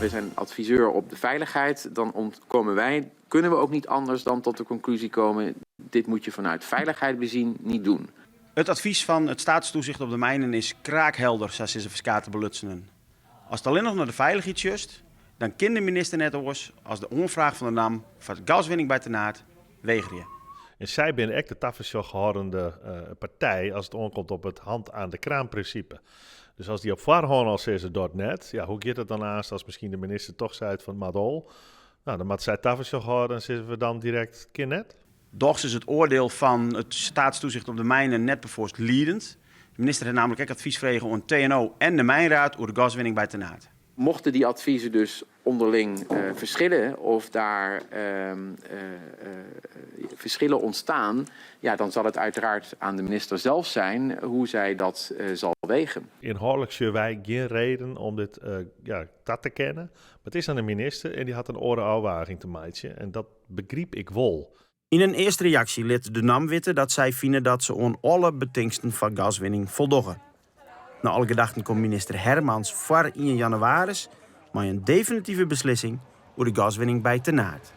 We zijn adviseur op de veiligheid. Dan kunnen we ook niet anders dan tot de conclusie komen, dit moet je vanuit veiligheid bezien niet doen. Het advies van het staatstoezicht op de mijnen is kraakhelder, zoals ze verskaten belutsenen. Als het alleen nog naar de veiligheid just, dan kan de minister net oors als de onvraag van de NAM voor de gaswinning bij Tenaat weigeren. En zij zijn echt de tafelsjoch gehoudende partij als het aankomt op het hand aan de kraan-principe. Dus als die op voorhand al zeggen dat net, ja, hoe gaat het dan aan als misschien de minister toch zei van Madol? Nou, dan moet zij tafelsjoch houden en zeggen we dan direct net. Doch is het oordeel van het staatstoezicht op de mijnen net bevoorst liedend. De minister heeft namelijk ook advies gekregen aan TNO en de Mijnraad over de gaswinning bij Tenaat. Mochten die adviezen dus onderling verschillen of daar verschillen ontstaan, ja, dan zal het uiteraard aan de minister zelf zijn hoe zij dat zal wegen. Inhoudelijk zien wij geen reden om dit dat te kennen. Maar het is aan de minister en die had een orenafwaging te maken en dat begreep ik wel. In een eerste reactie liet de NAM weten dat zij vinden dat ze aan alle betingsten van gaswinning voldoggen. Na alle gedachten komt minister Hermans voor 1 januari met een definitieve beslissing over de gaswinning bij Tenaat.